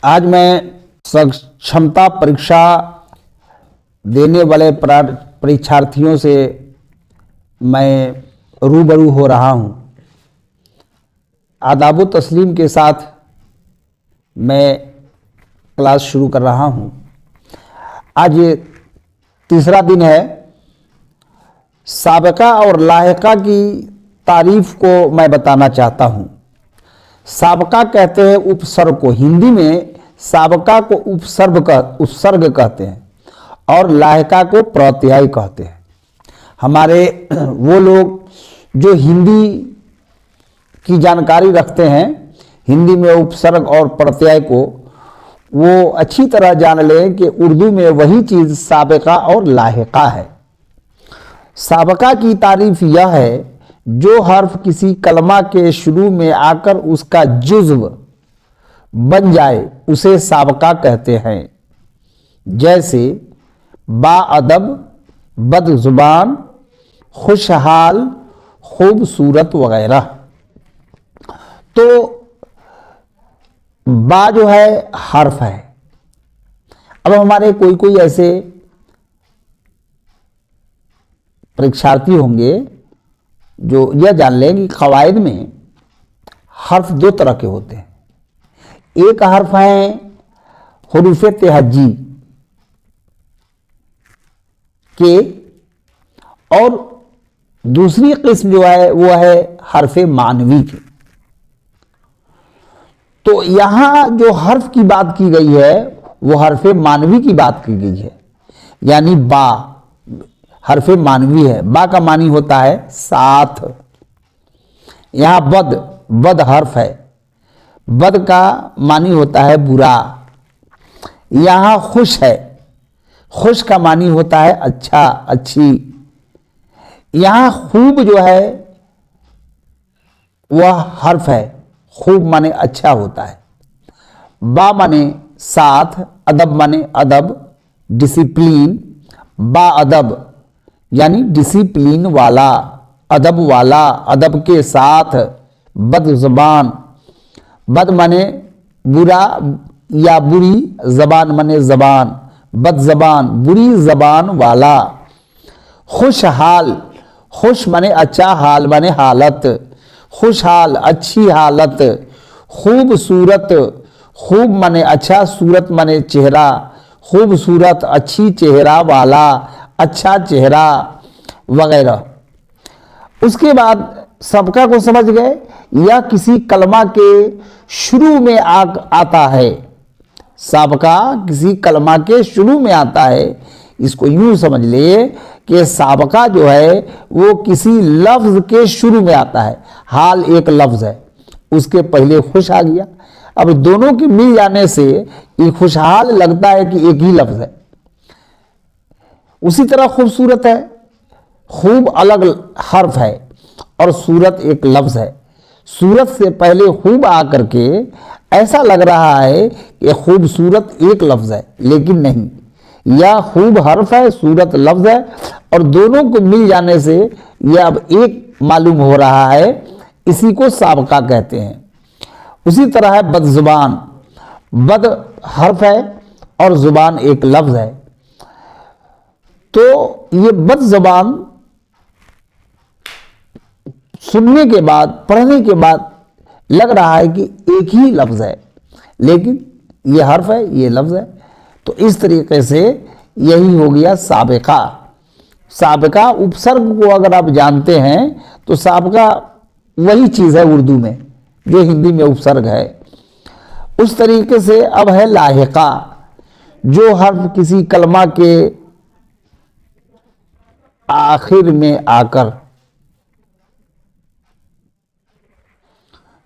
आज मैं क्षमता परीक्षा देने वाले परीक्षार्थियों से मैं रूबरू हो रहा हूँ। आदाब व तस्लीम के साथ मैं क्लास शुरू कर रहा हूँ। आज ये तीसरा दिन है। साबका और लाहिका की तारीफ को मैं बताना चाहता हूँ। साबका कहते हैं उपसर्ग को, हिंदी में साबका को उपसर्ग कहते हैं और लाहिका को प्रत्यय कहते हैं। हमारे वो लोग जो हिंदी की जानकारी रखते हैं, हिंदी में उपसर्ग और प्रत्यय को, वो अच्छी तरह जान लें कि उर्दू में वही चीज़ साबका और लाहिका है। साबका की तारीफ यह है जो हर्फ किसी कलमा के शुरू में आकर उसका जुज़्व बन जाए उसे साबका कहते हैं। जैसे बाअदब, बदजुबान, खुशहाल, खूबसूरत वगैरह। तो बा जो है हर्फ है। अब हमारे कोई कोई ऐसे परीक्षार्थी होंगे जो यह जान लें कि कवायद में हर्फ दो तरह के होते हैं। एक हर्फ है हुरूफ तहज्जी के और दूसरी किस्म जो है वो है हर्फ मानवी की। तो यहां जो हर्फ की बात की गई है वो हर्फ मानवी की बात की गई है, यानी बा हर्फ मानवी है। बा का मानी होता है साथ। यहां बद हर्फ है। बद का मानी होता है बुरा। यहां खुश है। खुश का मानी होता है अच्छा, अच्छी। यहां खूब जो है वह हर्फ है। खूब माने अच्छा होता है। बा माने साथ, अदब माने अदब, डिसिप्लिन। बा अदब यानी डिसिप्लिन वाला, अदब वाला, अदब के साथ। बद ज़बान, बद माने बुरा या बुरी, ज़बान माने ज़बान, बद ज़बान बुरी ज़बान वाला। खुशहाल, खुश माने अच्छा, हाल माने हालत, खुशहाल अच्छी हालत। खूबसूरत, खूब माने अच्छा, सूरत माने चेहरा, खूबसूरत अच्छी चेहरा वाला, अच्छा चेहरा वगैरह। उसके बाद सबका को समझ गए। यह किसी कलमा के शुरू में आता है। सबका किसी कलमा के शुरू में आता है। इसको यूं समझ ले कि साबका जो है वो किसी लफ्ज के शुरू में आता है। हाल एक लफ्ज है, उसके पहले खुश आ गया। अब दोनों के मिल जाने से ये खुशहाल लगता है कि एक ही लफ्ज है। उसी तरह खूबसूरत है। खूब अलग हर्फ है और सूरत एक लफ्ज है। सूरत से पहले खूब आकर के ऐसा लग रहा है कि खूबसूरत एक लफ्ज है, लेकिन नहीं, यह खूब हर्फ है, सूरत लफ्ज है और दोनों को मिल जाने से यह अब एक मालूम हो रहा है। इसी को साबका कहते हैं। उसी तरह है बदजुबान। बद हर्फ है और जुबान एक लफ्ज है। तो ये बद ज़बान सुनने के बाद, पढ़ने के बाद लग रहा है कि एक ही लफ्ज है, लेकिन ये हर्फ है, ये लफ्ज है। तो इस तरीके से यही हो गया साबका। साबका उपसर्ग को अगर आप जानते हैं तो साबका वही चीज़ है उर्दू में जो हिंदी में उपसर्ग है। उस तरीके से अब है लाहिका, जो हर्फ किसी कलमा के आखिर में आकर,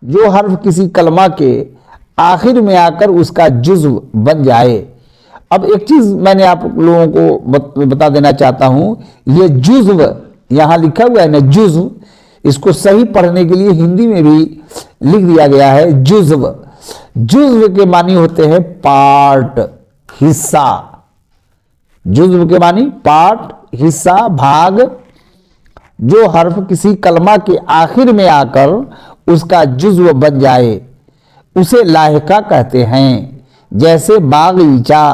जो हर्फ किसी कलमा के आखिर में आकर उसका जुज़्व बन जाए। अब एक चीज मैंने आप लोगों को बता देना चाहता हूं, ये जुज़्व यहां लिखा हुआ है ना, जुज़्व, इसको सही पढ़ने के लिए हिंदी में भी लिख दिया गया है जुज़्व। जुज़्व के मानी होते हैं पार्ट, हिस्सा। जुज़्व के मानी पार्ट, हिस्सा, भाग। जो हर्फ किसी कलमा के आखिर में आकर उसका जुज़्व बन जाए उसे लाहिका कहते हैं। जैसे बागीचा,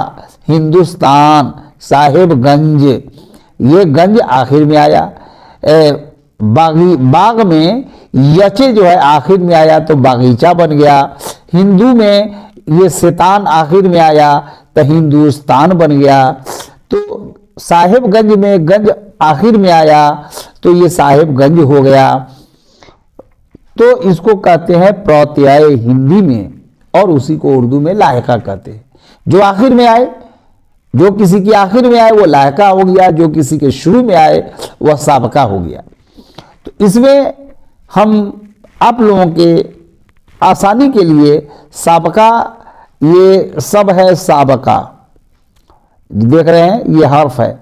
हिंदुस्तान, साहिबगंज, ये गंज आखिर में आया। बाग में यचे जो है आखिर में आया तो बागीचा बन गया। हिंदू में ये सितान आखिर में आया तो हिंदुस्तान बन गया। तो साहिबगंज में गंज आखिर में आया तो ये साहिबगंज हो गया। तो इसको कहते हैं प्रत्यय हिंदी में, और उसी को उर्दू में लाहिका कहते हैं। जो आखिर में आए, जो किसी की आखिर में आए वो लाहिका हो गया, जो किसी के शुरू में आए वह साबका हो गया। तो इसमें हम आप लोगों के आसानी के लिए साबका, ये सब है साबका, देख रहे हैं ये हर्फ है,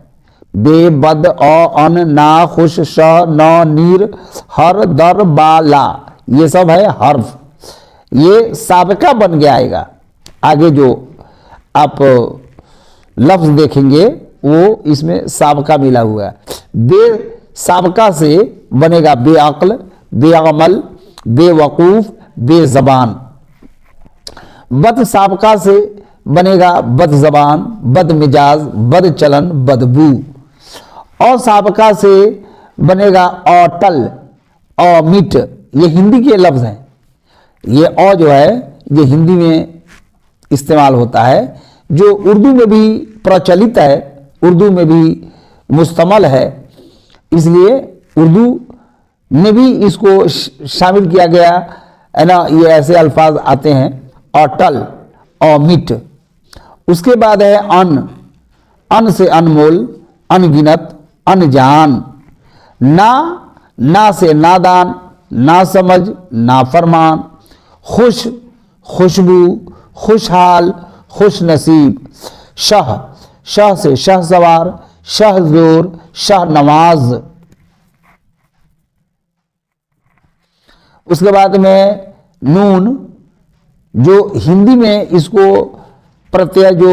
बे, बद, अ, अन, ना, खुश, श, न, नीर, हर, दर, बा, ला, ये सब है हर्फ। ये साबका बन के आएगा। आगे जो आप लफ्ज देखेंगे वो इसमें साबका मिला हुआ है। बे साबका से बनेगा बेअक्ल, बेअमल, बेवकूफ, बेजबान। बद साबका से बनेगा बद जबान, बद मिजाज, बद चलन, बदबू। और साबका से बनेगा अटल, अमिट, ये हिंदी के लफ्ज हैं। ये अ जो है ये हिंदी में इस्तेमाल होता है, जो उर्दू में भी प्रचलित है, उर्दू में भी मुस्तमल है, इसलिए उर्दू में भी इसको शामिल किया गया है ना। ये ऐसे अल्फाज आते हैं अटल, अमिट। उसके बाद है अन, अन से अनमोल, अनगिनत, अनजान। ना से नादान, ना समझ, ना फरमान। खुश, खुशबू, खुशहाल, खुश नसीब। शह से शह सवार, शह जोर, शाह नवाज। उसके बाद में नून, जो हिंदी में इसको प्रत्यय जो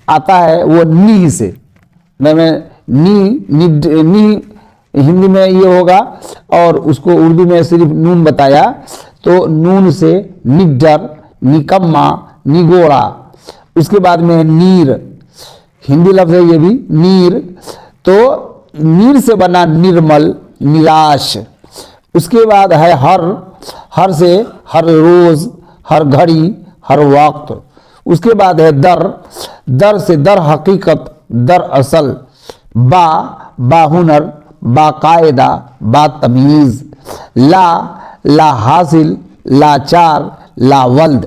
आता है वो नी से, मैं नी हिंदी में ये होगा, और उसको उर्दू में सिर्फ नून बताया। तो नून से निडर, निकम्मा, निगोड़ा। उसके बाद में नीर, हिंदी लफ्ज है ये भी, नीर। तो नीर से बना निर्मल, निराश। उसके बाद है हर से हर रोज, हर घड़ी, हर वक्त। उसके बाद है दर से दर हकीकत, दर असल। बाहुनर, बाकायदा, बातमीज। ला हासिल, लाचार, लावल्द।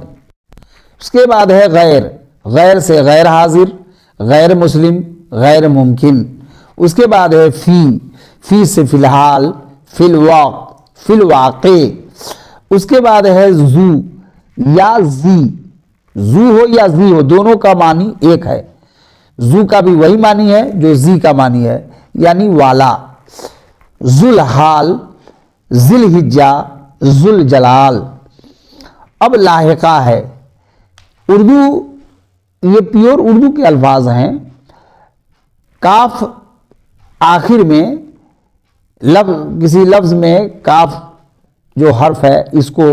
उसके बाद है गैर से गैर हाजिर, गैर मुस्लिम, गैर मुमकिन। उसके बाद है फी से फिलहाल, फिलवाक़े। उसके बाद है जू या जी, जू हो या जी हो, दोनों का मानी एक है। जू का भी वही मानी है जो जी का मानी है, यानी वाला। जुल हाल, जिल हिज्जा, जुल जलाल। अब लाहिका है। उर्दू, ये प्योर उर्दू के अल्फाज हैं। काफ आखिर में, किसी लफ्ज में काफ जो हर्फ है इसको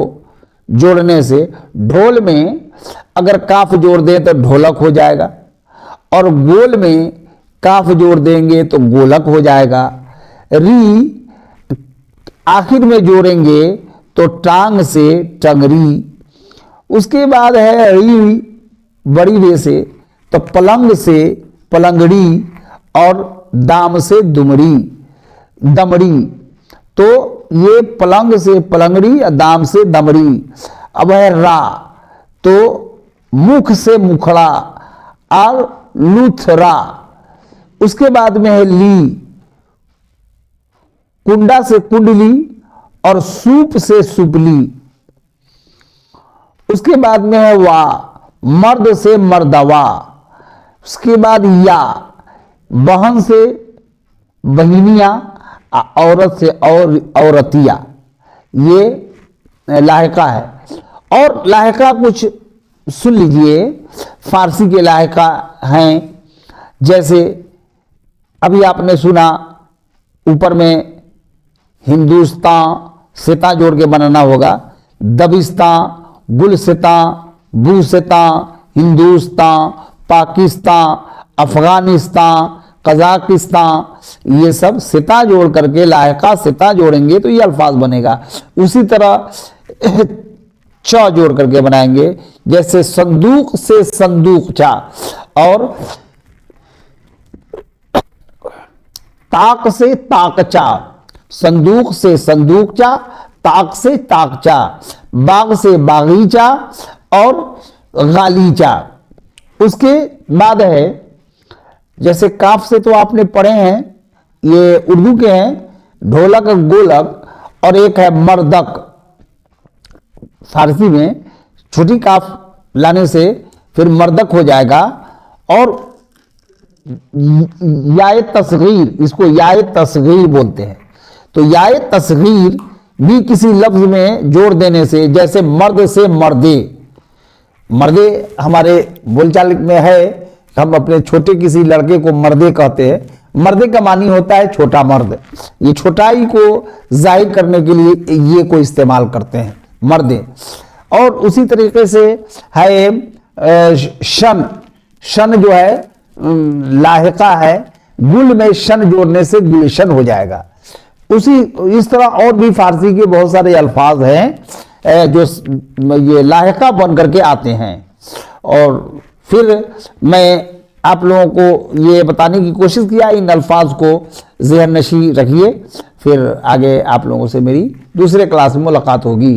जोड़ने से, ढोल में अगर काफ जोड़ दें तो ढोलक हो जाएगा, और गोल में काफ जोड़ देंगे तो गोलक हो जाएगा। री आखिर में जोड़ेंगे तो टांग से टंगरी। उसके बाद है री बड़ी रे से, तो पलंग से पलंगड़ी, और दाम से दमड़ी। तो ये पलंग से पलंगड़ी, दाम से दमड़ी। अब है रा, तो मुख से मुखड़ा और लूथरा। उसके बाद में है ली, कुंडा से कुंडली और सूप से सुपली। उसके बाद में है वा, मर्द से मर्दवा। उसके बाद या, बहन से बहिनिया, औरत से औरतिया। ये लाहिका है। और लाहिका कुछ सुन लीजिए, फारसी के लाहिका हैं। जैसे अभी आपने सुना ऊपर में हिंदुस्तान सिता जोड़ के बनाना होगा, दबिस्तान, गुलसितां, बूसितां, हिंदुस्तान, पाकिस्तान, अफगानिस्तान, कजाकिस्तान, ये सब सिता जोड़ करके, लाहिका सिता जोड़ेंगे तो ये अल्फाज बनेगा। उसी तरह च जोड़ करके बनाएंगे, जैसे संदूक से संदूकचा, और ताक से ताकचा, संदूक से संदूकचा, ताक से ताकचा, बाग से बागीचा और गालीचा। उसके बाद है, जैसे काफ से तो आपने पढ़े हैं, ये उर्दू के हैं, ढोलक, गोलक, और एक है मर्दक। फारसी में छोटी काफ लाने से फिर मर्दक हो जाएगा। और याए तस्गीर, इसको याए तस्गीर बोलते हैं। तो याए तस्गीर भी किसी लफ्ज में जोड़ देने से, जैसे मर्द से मर्दे, मर्दे हमारे बोलचाल में है, हम अपने छोटे किसी लड़के को मर्दे कहते हैं। मर्दे का मानी होता है छोटा मर्द, ये छोटाई को जाहिर करने के लिए ये को इस्तेमाल करते हैं, मर्दे। और उसी तरीके से है शन, शन जो है लाहिका है, गुल में शन जोड़ने से गुलशन हो जाएगा। उसी इस तरह और भी फारसी के बहुत सारे अल्फाज हैं जो ये लाहिका बन करके आते हैं। और फिर मैं आप लोगों को ये बताने की कोशिश किया, इन अल्फाज को ज़हन नशी रखिए। फिर आगे आप लोगों से मेरी दूसरे क्लास में मुलाकात होगी।